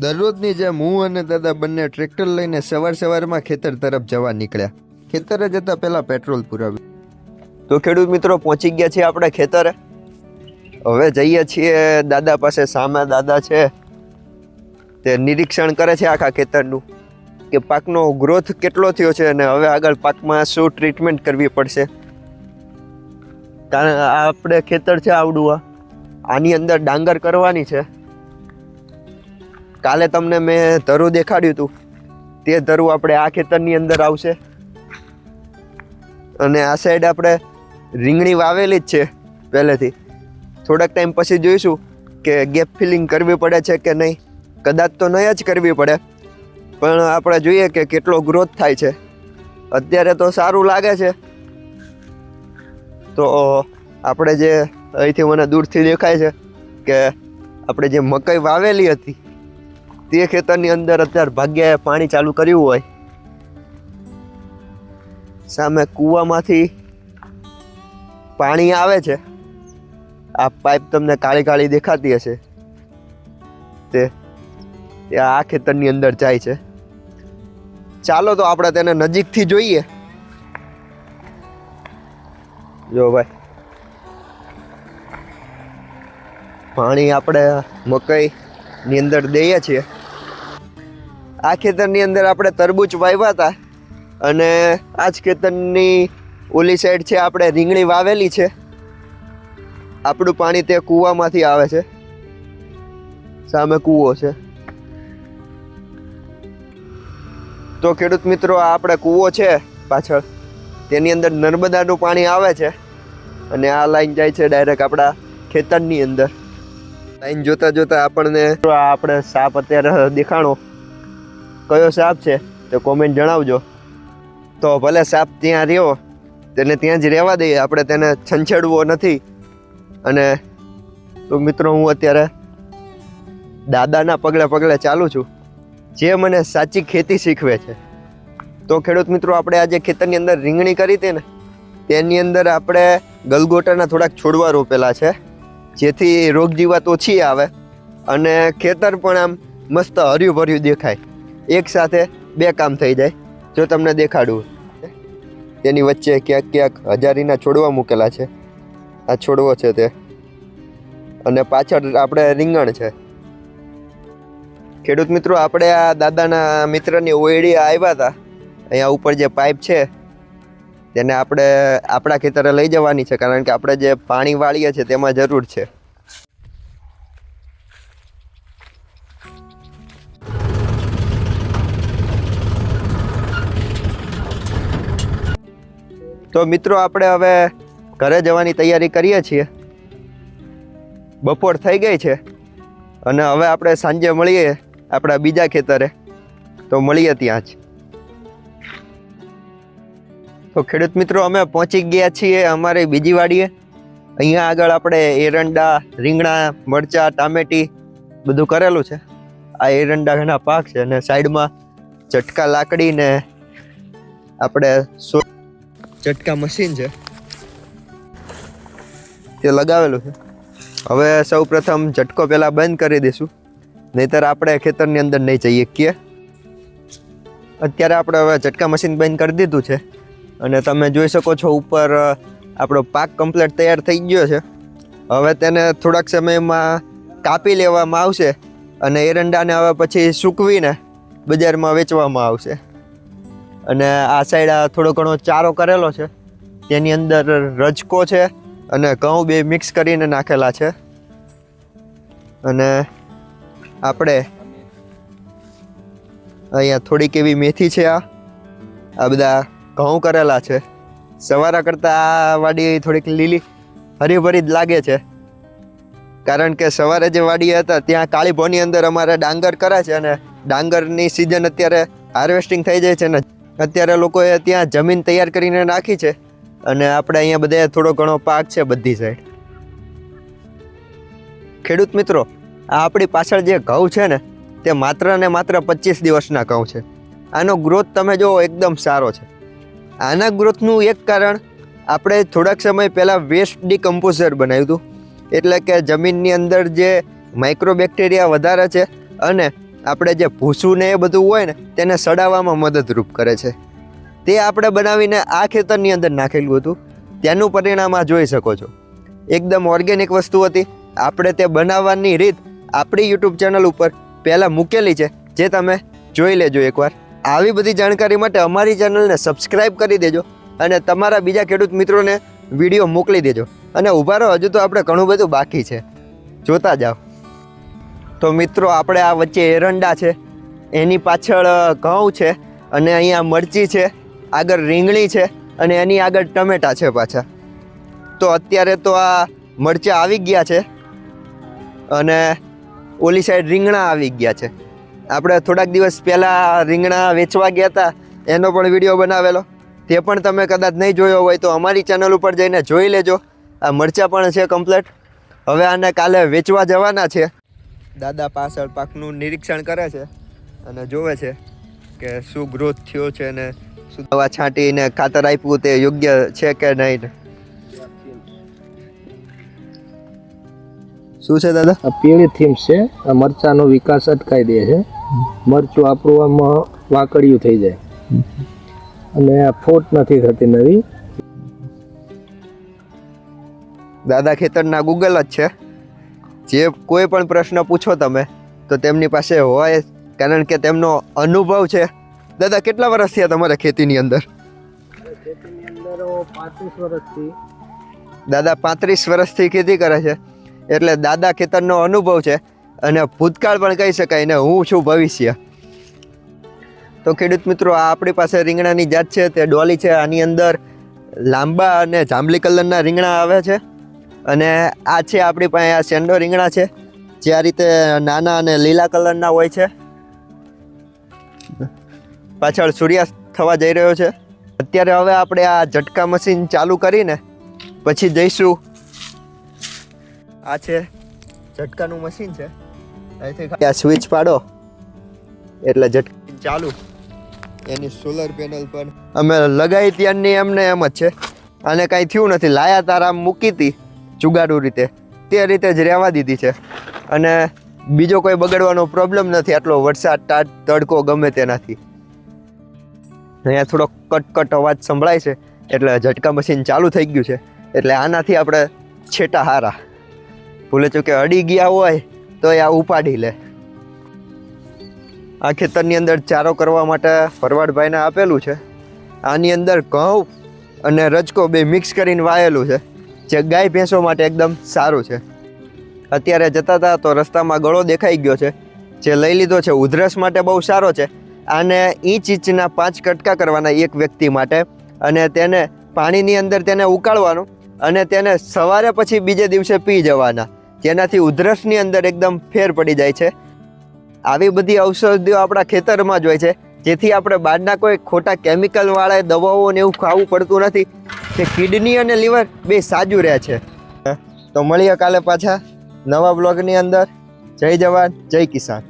દરરોજની જેમ હું અને દાદા બંને ટ્રેક્ટર લઈને સવારમાં ખેતર તરફ જવા નીકળ્યા. ખેતરે જતા પહેલા પેટ્રોલ પુરાવ્યું. તો ખેડૂત મિત્રો પહોંચી ગયા છીએ આપણે ખેતરે. હવે જઈએ છીએ દાદા પાસે. સામે દાદા છે તે નિરીક્ષણ કરે છે આખા ખેતરનું કે પાકનો ગ્રોથ કેટલો થયો છે અને હવે આગળ પાકમાં શું ટ્રીટમેન્ટ કરવી પડશે. કારણ આપણે ખેતર છે આવડું, આની અંદર ડાંગર કરવાની છે. કાલે તમને મેં ધરું દેખાડ્યું હતું, તે ધરું આપણે આ ખેતરની અંદર આવશે. અને આ સાઈડ આપણે રીંગણી વાવેલી જ છે પહેલેથી. થોડાક ટાઈમ પછી જોઈશું કે ગેપ ફિલિંગ કરવી પડે છે કે નહીં. કદાચ તો નહીં જ કરવી પડે, પણ આપણે જોઈએ કે કેટલો ગ્રોથ થાય છે. અત્યારે તો સારું લાગે છે. તો આપણે જે અહીંથી મને દૂરથી દેખાય છે કે આપણે જે મકાઈ વાવેલી હતી તે ખેતરની અંદર અત્યારે ભાગ્યે પાણી ચાલુ કર્યું હોય. સામે કૂવામાંથી પાણી આવે છે. આ પાઇપ તમને કાળી કાળી દેખાતી હશે, તે આ ખેતરની અંદર જાય છે. ચાલો તો આપણે તેને નજીકથી જોઈએ. જો ભાઈ, પાણી આપણે મકાઈની અંદર દઈએ છીએ. આ ખેતરની અંદર આપણે તરબૂચ વાવ્યા હતા અને આ જ ખેતરની ઓલી સાઈડ છે આપણે રીંગણી વાવેલી છે. આપણું પાણી તે કૂવામાંથી આવે છે. સામે કૂવો છે. તો ખેડૂત મિત્રો, આ આપણે કૂવો છે પાછળ, તેની અંદર નર્મદાનું પાણી આવે છે અને આ લાઈન જાય છે ડાયરેક્ટ આપણા ખેતરની અંદર. લાઈન જોતા જોતા આપણને આપણે સાપ અત્યારે દેખાણો. કયો સાપ છે તો કોમેન્ટ જણાવજો. તો ભલે સાપ ત્યાં રહ્યો, તેને ત્યાં જ રહેવા દઈએ, આપણે તેને છંછેડવો નથી. અને તો મિત્રો, હું અત્યારે દાદાના પગલે પગલે ચાલું છું, જે મને સાચી ખેતી શીખવે છે. તો ખેડૂત મિત્રો, આપણે આજે ખેતરની અંદર રીંગણી કરી હતી ને, તેની અંદર આપણે ગલગોટાના થોડાક છોડવા રોપેલા છે, જેથી રોગ જીવાત ઓછી આવે અને ખેતર પણ આમ મસ્ત હર્યું ભર્યું દેખાય. એક સાથે બે કામ થઈ જાય. જો તમને દેખાડું, તેની વચ્ચે ક્યાંક ક્યાંક હજારીના છોડવા મૂકેલા છે. આ છોડવો છે તે, અને પાછળ આપણે રીંગણ છે. ખેડૂત મિત્રો, આપણે આ દાદાના મિત્રની ઓયડી આવ્યા હતા. અહીંયા ઉપર જે પાઇપ છે તેને આપણે આપણા ખેતરે લઈ જવાની છે, કારણ કે આપણે જે પાણી વાળીએ છીએ તેમાં જરૂર છે. તો મિત્રો, આપણે હવે ઘરે જવાની તૈયારી કરીએ છીએ. બપોર થઈ ગઈ છે અને હવે આપણે સાંજે મળીએ આપણા બીજા ખેતરે. તો મળીએ ત્યાં જ. તો ખેડૂત મિત્રો, અમે પહોંચી ગયા છીએ અમારી બીજી વાડીએ. અહીંયા આગળ આપણે એરંડા, રીંગણા, મરચાં, ટામેટી બધું કરેલું છે. આ એરંડા ઘણા પાક છે અને સાઈડમાં ચટકા લાકડી ને આપણે ચટકા મશીન છે તે લગાવેલું છે. હવે સૌ પ્રથમ ઝટકો પહેલા બંધ કરી દઈશું, નહીતર આપણે ખેતરની અંદર નહીં જઈએ કે. અત્યારે આપણે હવે ઝટકા મશીન બંધ કરી દીધું છે અને તમે જોઈ શકો છો ઉપર આપણો પાક કમ્પ્લીટ તૈયાર થઈ ગયો છે. હવે તેને થોડાક સમયમાં કાપી લેવામાં આવશે અને એરંડાને હવે પછી સૂકવીને બજારમાં વેચવામાં આવશે. અને આ સાઈડ થોડો ઘણો ચારો કરેલો છે, તેની અંદર રજકો છે અને ઘઉં બે મિક્સ કરીને નાખેલા છે. અને આપણે અહીંયા થોડીક એવી મેથી છે. આ બધા ઘઉં કરેલા છે. સવારા કરતાં આ વાડી થોડીક લીલી હરીભરી જ લાગે છે, કારણ કે સવારે જે વાડી હતા ત્યાં કાળી ભોની અંદર અમારે ડાંગર કરે છે અને ડાંગરની સિઝન અત્યારે હાર્વેસ્ટિંગ થઈ જાય છે ને અત્યારે લોકોએ ત્યાં જમીન તૈયાર કરીને નાખી છે. અને આપણે અહીંયા બધે થોડો ઘણો પાક છે બધી સાઈડ. ખેડૂત મિત્રો, આ આપણી પાછળ જે ઘઉં છે ને, તે માત્ર ને માત્ર 25 દિવસના ઘઉં છે. આનો ગ્રોથ તમે જો એકદમ સારો છે. આના ગ્રોથનું એક કારણ આપણે થોડાક સમય પહેલાં વેસ્ટ ડીકમ્પોઝર બનાવ્યું હતું. એટલે કે જમીનની અંદર જે માઇક્રોબેક્ટેરિયા વધારે છે અને આપણે જે ભૂસું ને એ બધું હોય ને તેને સડાવવામાં મદદરૂપ કરે છે. તે આપણે બનાવીને આ ખેતરની અંદર નાખેલું હતું. તેનું પરિણામ આ જોઈ શકો છો. એકદમ ઓર્ગેનિક વસ્તુ હતી. આપણે તે બનાવવાની રીત આપણી યુટ્યુબ ચેનલ ઉપર પહેલાં મૂકેલી છે, જે તમે જોઈ લેજો એકવાર. આવી બધી જાણકારી માટે અમારી ચેનલને સબસ્ક્રાઈબ કરી દેજો અને તમારા બીજા ખેડૂત મિત્રોને વિડીયો મોકલી દેજો. અને ઊભા રહો, હજુ તો આપણે ઘણું બધું બાકી છે, જોતા જાઓ. તો મિત્રો, આપણે આ વચ્ચે એરંડા છે, એની પાછળ ઘઉં છે, અને અહીંયા મરચી છે, આગળ રીંગણી છે, અને એની આગળ ટમેટા છે પાછા. તો અત્યારે તો આ મરચાં આવી ગયા છે અને ઓલી સાઈડ રીંગણા આવી ગયા છે. આપણે થોડાક દિવસ પહેલાં રીંગણા વેચવા ગયા હતા, એનો પણ વિડીયો બનાવેલો. તે પણ તમે કદાચ નહીં જોયો હોય તો અમારી ચેનલ ઉપર જઈને જોઈ લેજો. આ મરચાં પણ છે કમ્પ્લીટ. હવે આને કાલે વેચવા જવાના છે. દાદા પાછળ પાકનું નિરીક્ષણ કરે છે અને જોવે છે કે શું ગ્રોથ થયો છે ને શું દવા છાંટીને ખાતર આપ્યું તે યોગ્ય છે કે નહીં. શું છે દાદા? આ પીળી થીમ છે. આ મરચાનો વિકાસ અટકાઈ દે છે. મરચું આપણું આમાં વાકડિયું થઈ જાય અને આ ફોટ નથી થતી નવી. દાદા ખેતરના ગૂગલ જ છે. જે કોઈ પણ પ્રશ્ન પૂછો તમે તો તેમની પાસે હોય, કારણ કે તેમનો અનુભવ છે. દાદા, કેટલા વર્ષ થયા તમારે ખેતીની અંદર? ખેતીની અંદર 35 વર્ષથી. દાદા 35 વર્ષથી ખેતી કરે છે, એટલે દાદા ખેતરનો અનુભવ છે અને ભૂતકાળ પણ કહી શકાય ને હું છું ભવિષ્ય. તો ખેડૂત મિત્રો, આ આપણી પાસે રીંગણાની જાત છે, તે ડોલી છે. આની અંદર લાંબા અને જાંબલી કલરના રીંગણા આવે છે. અને આ છે આપણી પાસે આ સેન્ડો રીંગણા છે, જે આ રીતે નાના અને લીલા કલરના હોય છે. પાછળ સૂર્યાસ્ત થવા જઈ રહ્યો છે. અત્યારે હવે આપણે આ ઝટકા મશીન ચાલુ કરીને પછી જઈશું. આ છે ઝટકાનું મશીન છે. અહીંથી આ સ્વિચ પાડો એટલે ઝટકા ચાલુ. એની સોલર પેનલ પર અમે લગાવી ત્યારની એમને એમ જ છે. આને કાંઈ થયું નથી. લાયા તારા મૂકી હતી જુગાડું રીતે, તે રીતે જ રહેવા દીધી છે. અને બીજો કોઈ બગડવાનો પ્રોબ્લેમ નથી. આટલો વરસાદ, ટાટ, તડકો ગમે તેનાથી. અહીંયા થોડો કટકટ અવાજ સંભળાય છે, એટલે ઝટકા મશીન ચાલુ થઈ ગયું છે. એટલે આનાથી આપણે છેટા હારા. ભૂલે ચૂકે અડી ગયા હોય તો એ આ ઉપાડી લે. આ ખેતરની અંદર ચારો કરવા માટે ભરવાડભાઈને આપેલું છે. આની અંદર ઘઉં અને રજકો બે મિક્સ કરીને વાયેલું છે, જે ગાય ભેંસો માટે એકદમ સારું છે. અત્યારે જતા હતા તો રસ્તામાં ગળો દેખાઈ ગયો છે, જે લઈ લીધો છે. ઉધરસ માટે બહુ સારો છે. આને ઇંચના 5 કટકા કરવાના એક વ્યક્તિ માટે, અને તેને પાણીની અંદર તેને ઉકાળવાનું અને તેને સવારે પછી બીજે દિવસે પી જવાના, જેનાથી ઉધરસની અંદર એકદમ ફેર પડી જાય છે. આવી બધી ઔષધિઓ આપણા ખેતરમાં જ હોય છે, જેથી આપણે બહારના કોઈ ખોટા કેમિકલવાળા દવાઓ ને એવું ખાવું પડતું નથી. કે કિડની અને લીવર બે સાજું રહે છે. તો મળીએ કાલે પાછા નવા બ્લોગની અંદર. જય જવાન, જય કિસાન.